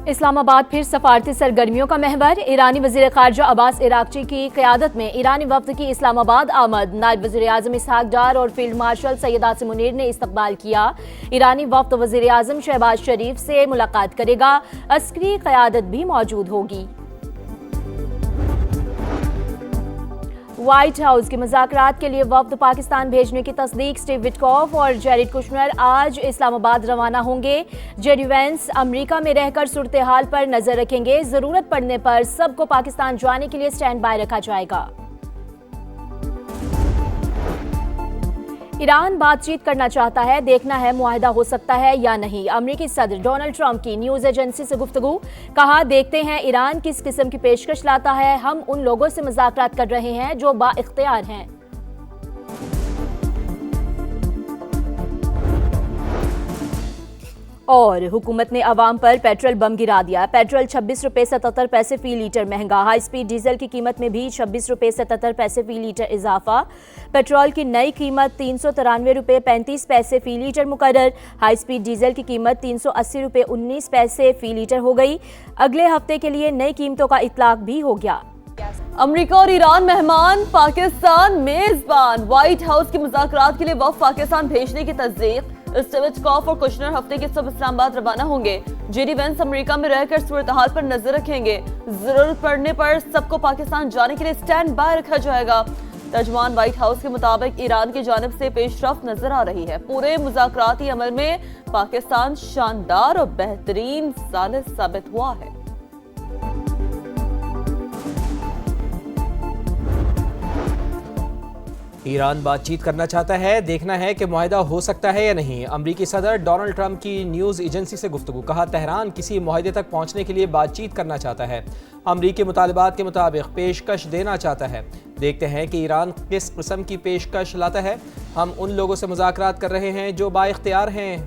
اسلام آباد پھر سفارتی سرگرمیوں کا محور۔ ایرانی وزیر خارجہ عباس عراقچی کی قیادت میں ایرانی وفد کی اسلام آباد آمد۔ نائب وزیر اعظم اسحاق ڈار اور فیلڈ مارشل سید عاصم منیر نے استقبال کیا۔ ایرانی وفد وزیر اعظم شہباز شریف سے ملاقات کرے گا۔ عسکری قیادت بھی موجود ہوگی۔ وائٹ ہاؤس کے مذاکرات کے لیے وفد پاکستان بھیجنے کی تصدیق۔ سٹیو وٹکوف اور جیریڈ کشنر آج اسلام آباد روانہ ہوں گے۔ جیڈی وینس امریکہ میں رہ کر صورتحال پر نظر رکھیں گے۔ ضرورت پڑنے پر سب کو پاکستان جانے کے لیے سٹینڈ بائی رکھا جائے گا۔ ایران بات چیت کرنا چاہتا ہے، دیکھنا ہے معاہدہ ہو سکتا ہے یا نہیں۔ امریکی صدر ڈونلڈ ٹرمپ کی نیوز ایجنسی سے گفتگو، کہا دیکھتے ہیں ایران کس قسم کی پیشکش لاتا ہے، ہم ان لوگوں سے مذاکرات کر رہے ہیں جو با اختیار ہیں۔ اور حکومت نے عوام پر پیٹرول بم گرا دیا۔ پیٹرول 26 روپے 77 پیسے فی لیٹر مہنگا۔ ہائی سپیڈ ڈیزل کی قیمت میں بھی 26 روپے 77 پیسے فی لیٹر اضافہ۔ پیٹرول کی نئی قیمت 393 روپے 35 پیسے فی لیٹر مقرر۔ ہائی سپیڈ ڈیزل کی قیمت 380 روپے 19 پیسے فی لیٹر ہو گئی۔ اگلے ہفتے کے لیے نئی قیمتوں کا اطلاق بھی ہو گیا۔ امریکہ اور ایران مہمان، پاکستان میزبان۔ وائٹ ہاؤس کے مذاکرات کے لیے وفد پاکستان بھیجنے کی تصدیق۔ سٹیو وٹکوف اور کشنر ہفتے کے سب اسلام آباد روانہ ہوں گے۔ جیڈی وینس امریکہ میں رہ کر صورتحال پر نظر رکھیں گے۔ ضرورت پڑنے پر سب کو پاکستان جانے کے لیے سٹینڈ بائی رکھا جائے گا۔ ترجمان وائٹ ہاؤس کے مطابق ایران کی جانب سے پیش رفت نظر آ رہی ہے۔ پورے مذاکراتی عمل میں پاکستان شاندار اور بہترین ثالث ثابت ہوا ہے۔ ایران بات چیت کرنا چاہتا ہے، دیکھنا ہے کہ معاہدہ ہو سکتا ہے یا نہیں۔ امریکی صدر ڈونلڈ ٹرمپ کی نیوز ایجنسی سے گفتگو، کہا تہران کسی معاہدے تک پہنچنے کے لیے بات چیت کرنا چاہتا ہے، امریکی مطالبات کے مطابق پیشکش دینا چاہتا ہے۔ دیکھتے ہیں کہ ایران کس قسم کی پیشکش لاتا ہے، ہم ان لوگوں سے مذاکرات کر رہے ہیں جو با اختیار ہیں۔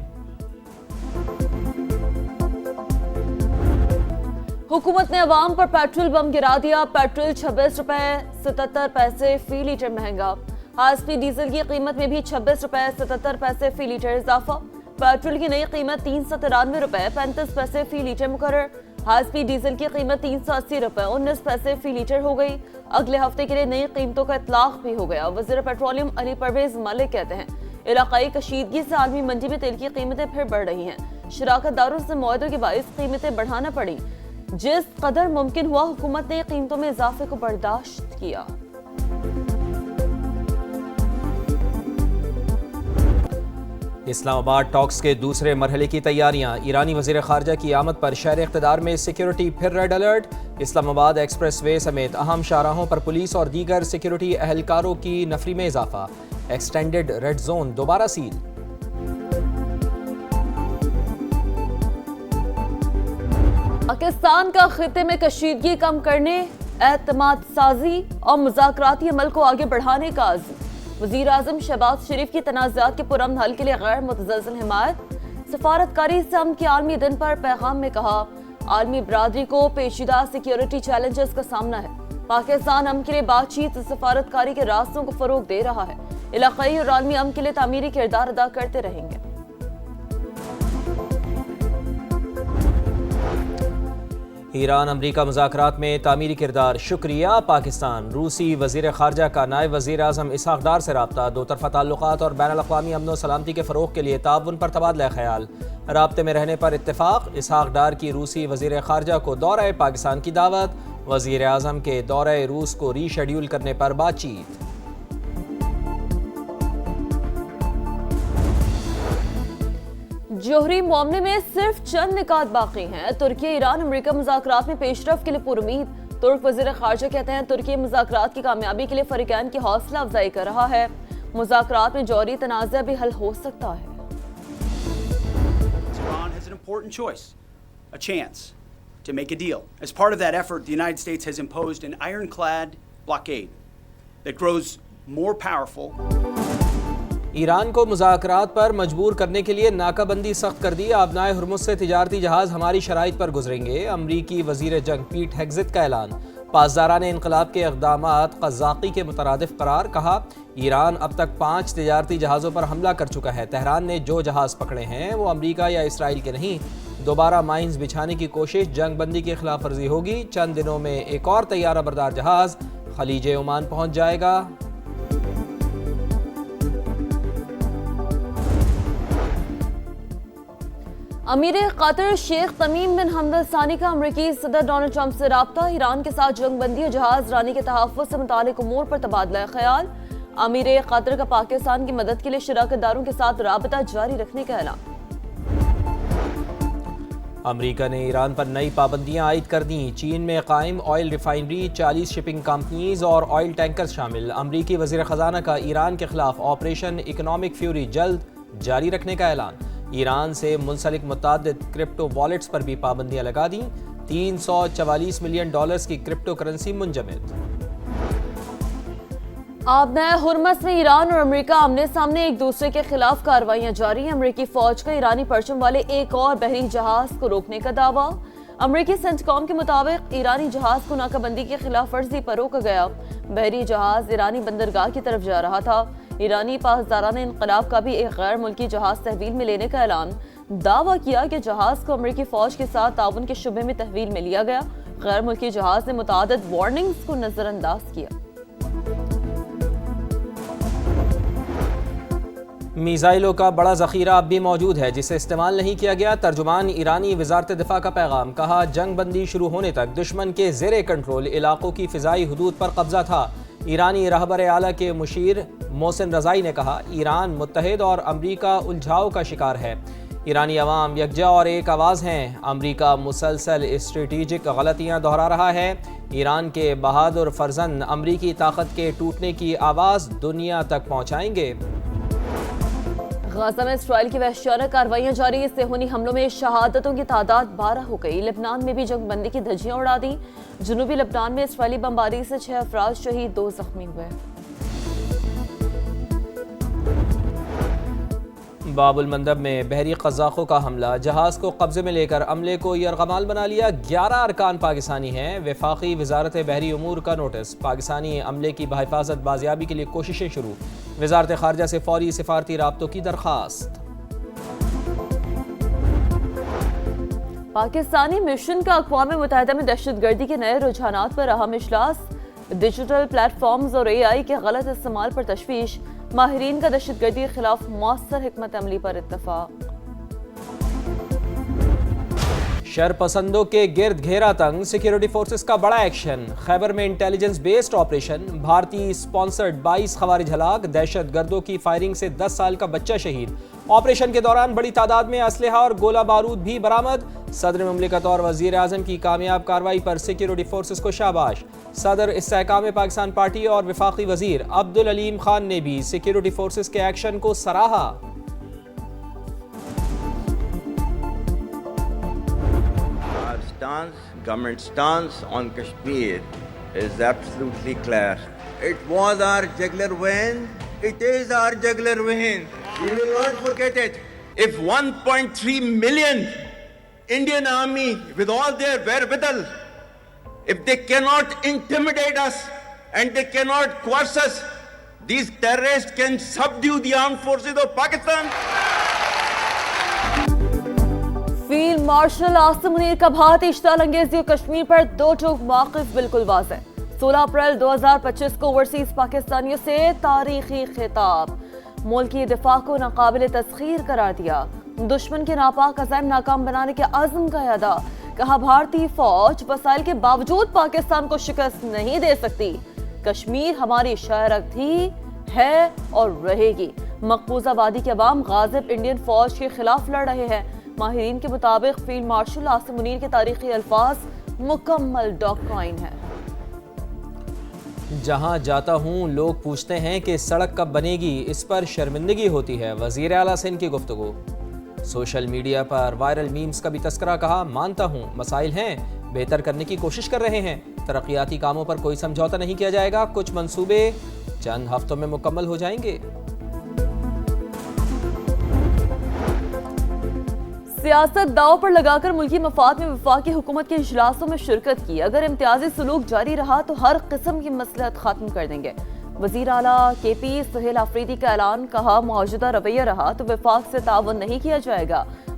حکومت نے عوام پر پیٹرول بم گرا دیا۔ پیٹرول 26 روپے 77 پیسے فی لیٹر مہنگا۔ ہائی سپیڈ ڈیزل کی قیمت میں بھی 26 روپے 77 پیسے فی لیٹر اضافہ۔ پیٹرول کی نئی قیمت 393 روپے 35 پیسے فی لیٹر مقرر۔ ہائی سپیڈ ڈیزل کی قیمت 380 روپے 19 پیسے فی لیٹر ہو گئی۔ اگلے ہفتے کے لیے نئی قیمتوں کا اطلاق بھی ہو گیا۔ وزیر پیٹرولیم علی پرویز ملک کہتے ہیں علاقائی کشیدگی سے عالمی منڈی میں تیل کی قیمتیں پھر بڑھ رہی ہیں۔ شراکت داروں سے معاہدوں کے باعث قیمتیں بڑھانا پڑی۔ جس قدر ممکن ہوا حکومت نے قیمتوں میں اضافے کو برداشت کیا۔ اسلام آباد ٹاکس کے دوسرے مرحلے کی تیاریاں، ایرانی وزیر خارجہ کی آمد پر شہر اقتدار میں سیکیورٹی پھر ریڈ الرٹ۔ اسلام آباد ایکسپریس وے سمیت اہم شاہراہوں پر پولیس اور دیگر سیکیورٹی اہلکاروں کی نفری میں اضافہ۔ ایکسٹینڈڈ ریڈ زون دوبارہ سیل۔ پاکستان کا خطے میں کشیدگی کم کرنے، اعتماد سازی اور مذاکراتی عمل کو آگے بڑھانے کا عزم۔ وزیر اعظم شہباز شریف کی تنازعات کے پرامن حل کے لیے غیر متزلزل حمایت۔ سفارتکاری سے امن کے عالمی دن پر پیغام میں کہا عالمی برادری کو پیچیدہ سیکیورٹی چیلنجز کا سامنا ہے۔ پاکستان امن کے لیے بات چیت سفارتکاری کے راستوں کو فروغ دے رہا ہے، علاقائی اور عالمی امن کے لیے تعمیری کردار ادا کرتے رہیں گے۔ ایران امریکہ مذاکرات میں تعمیری کردار، شکریہ پاکستان۔ روسی وزیر خارجہ کا نائب وزیر اعظم اسحاق ڈار سے رابطہ، دو طرفہ تعلقات اور بین الاقوامی امن و سلامتی کے فروغ کے لیے تعاون پر تبادلہ خیال۔ رابطے میں رہنے پر اتفاق، اسحاق ڈار کی روسی وزیر خارجہ کو دورہ پاکستان کی دعوت، وزیر اعظم کے دورہ روس کو ری شیڈیول کرنے پر بات چیت۔ جوہری معاملے میں صرف چند نکات باقی ہیں۔ ترکی ایران امریکہ مذاکرات میں پیش رفت کے لیے پر امید۔ ترک وزیر خارجہ کہتے ہیں ترکی مذاکرات کی کامیابی کے لیے فریقین کی حوصلہ افزائی کر رہا ہے۔ مذاکرات میں جوہری تنازع بھی حل ہو سکتا ہے۔ Iran has an important choice, a chance to make a deal. As part of that effort, the United States has imposed an ironclad blockade that grows more powerful. Iran کو مذاکرات پر مجبور کرنے کے لیے ناکہ بندی سخت کر دی۔ آبنائے ہرمز سے تجارتی جہاز ہماری شرائط پر گزریں گے۔ امریکی وزیر جنگ پیٹ ہیگزت کا اعلان۔ پاسداران انقلاب کے اقدامات قذاقی کے مترادف قرار، کہا ایران اب تک 5 تجارتی جہازوں پر حملہ کر چکا ہے۔ تہران نے جو جہاز پکڑے ہیں وہ امریکہ یا اسرائیل کے نہیں، دوبارہ مائنز بچھانے کی کوشش، جنگ بندی کی خلاف ورزی ہوگی، چند دنوں میں ایک اور طیارہ بردار جہاز خلیج عمان پہنچ جائے گا۔ امیر قطر شیخ تمیم بن حمد ال ثانی کا امریکی صدر ڈونلڈ ٹرمپ سے رابطہ، ایران کے ساتھ جنگ بندی اور جہاز رانی کے تحفظ سے متعلق امور پر تبادلہ خیال۔ امیر قطر کا پاکستان کی مدد کے لیے شراکت داروں کے ساتھ رابطہ جاری رکھنے کا اعلان۔ امریکہ نے ایران پر نئی پابندیاں عائد کر دیں، چین میں قائم آئل ریفائنری، 40 شپنگ کمپنیز اور آئل ٹینکرز شامل۔ امریکی وزیر خزانہ کا ایران کے خلاف آپریشن اکنامک فیوری جلد جاری رکھنے کا اعلان۔ ایران سے منسلک متعدد کرپٹو والیٹس پر بھی پابندیاں لگا دیں، $344 ملین کی کرپٹو کرنسی منجمد۔ آبنۂ ہرمز میں ایران اور امریکہ آمنے سامنے ایک دوسرے کے خلاف کارروائیاں جاری ہیں۔ امریکی فوج کا ایرانی پرچم والے ایک اور بحری جہاز کو روکنے کا دعویٰ۔ امریکی سینٹکام کے مطابق ایرانی جہاز کو ناکہ بندی کی خلاف ورزی پر روکا گیا۔ بحری جہاز ایرانی بندرگاہ کی طرف جا رہا تھا۔ ایرانی پاسداران انقلاب کا بھی ایک غیر ملکی جہاز تحویل میں لینے کا اعلان۔ دعویٰ کیا کہ جہاز کو امریکی فوج کے ساتھ تعاون کے شبے میں تحویل میں لیا گیا۔ غیر ملکی جہاز نے متعدد وارننگز کو نظر انداز کیا۔ میزائلوں کا بڑا ذخیرہ اب بھی موجود ہے جسے استعمال نہیں کیا گیا، ترجمان ایرانی وزارت دفاع کا پیغام۔ کہا جنگ بندی شروع ہونے تک دشمن کے زیر کنٹرول علاقوں کی فضائی حدود پر قبضہ تھا۔ ایرانی رہبر اعلیٰ کے مشیر محسن رضائی نے کہا ایران متحد اور امریکہ الجھاؤ کا شکار ہے۔ ایرانی عوام یکجا اور ایک آواز ہیں۔ امریکہ مسلسل اسٹریٹجک غلطیاں دہرا رہا ہے۔ ایران کے بہادر فرزند امریکی طاقت کے ٹوٹنے کی آواز دنیا تک پہنچائیں گے۔ غزہ میں اسرائیل کی وحشیانہ کارروائیاں جاری، صہیونی حملوں میں شہادتوں کی تعداد 12 ہو گئی۔ لبنان میں بھی جنگ بندی کی دھجیاں اڑا دیں۔ جنوبی لبنان میں اسرائیلی بمباری سے 6 افراد شہید، 2 زخمی ہوئے۔ باب المندب میں بحری قزاقوں کا حملہ، جہاز کو قبضے میں لے کر عملے کو یرغمال بنا لیا۔ 11 ارکان پاکستانی ہیں۔ وفاقی وزارت بحری امور کا نوٹس، پاکستانی عملے کی بحفاظت بازیابی کے لیے کوششیں شروع۔ وزارت خارجہ سے فوری سفارتی رابطوں کی درخواست۔ پاکستانی مشن کا اقوام متحدہ میں دہشت گردی کے نئے رجحانات پر اہم اجلاس، ڈیجیٹل پلیٹ فارمز اور AI کے غلط استعمال پر تشویش، ماہرین کا دہشت گردی کے خلاف مؤثر حکمت عملی پر اتفاق۔ شر پسندوں کے گرد گھیرا تنگ، سیکیورٹی فورسز کا بڑا ایکشن۔ خیبر میں انٹیلیجنس بیسڈ آپریشن، بھارتی سپانسرڈ 22 خوارج ہلاک، دہشت گردوں کی فائرنگ سے 10 سال کا بچہ شہید۔ آپریشن کے دوران بڑی تعداد میں اسلحہ اور گولہ بارود بھی برآمد۔ صدر مملکت اور وزیر اعظم کی کامیاب کارروائی پر سیکیورٹی فورسز کو شاباش۔ صدر استحکام پاکستان پارٹی اور وفاقی وزیر عبدالعلیم خان نے بھی سیکیورٹی فورسز کے ایکشن کو سراہا۔ Government stance on Kashmir is absolutely clear. It was our jugular vein. It is our jugular vein. We will not forget it. If 1.3 million Indian army with all their wherewithal, if they cannot intimidate us and they cannot coerce us, these terrorists can subdue the armed forces of Pakistan. Field marshal Asim Munir کا بھارتی اشتعال انگیزی اور کشمیر پر دو ٹوک موقف بالکل واضح۔ 16 April 2025 کو overseas پاکستانیوں سے تاریخی خطاب، ملکی دفاع کو ناقابل تسخیر قرار دیا، دشمن کے ناپاک عزائم ناکام بنانے کے عزم کا اعادہ۔ کہا بھارتی فوج وسائل کے باوجود پاکستان کو شکست نہیں دے سکتی، کشمیر ہماری شہرک تھی، ہے اور رہے گی۔ مقبوضہ وادی کے عوام غاضب انڈین فوج کے خلاف لڑ رہے ہیں۔ ماہرین کے مطابق فیلڈ مارشل عاصم منیر کے تاریخی الفاظ مکمل ڈاکٹرائن ہے۔ جہاں جاتا ہوں لوگ پوچھتے ہیں کہ سڑک کب بنے گی، اس پر شرمندگی ہوتی ہے، وزیر اعلیٰ سندھ کی گفتگو۔ سوشل میڈیا پر وائرل میمز کا بھی تذکرہ، کہا مانتا ہوں مسائل ہیں، بہتر کرنے کی کوشش کر رہے ہیں، ترقیاتی کاموں پر کوئی سمجھوتا نہیں کیا جائے گا، کچھ منصوبے چند ہفتوں میں مکمل ہو جائیں گے۔ سیاست داؤ پر لگا کر ملکی مفاد میں وفاقی حکومت کے اجلاسوں میں شرکت کی، اگر امتیازی سلوک جاری رہا تو ہر قسم کی مصلحت ختم کر دیں گے۔ وزیر اعلیٰ کے پی سہیل آفریدی کا اعلان، کہا موجودہ رویہ رہا تو وفاق سے تعاون نہیں کیا جائے گا۔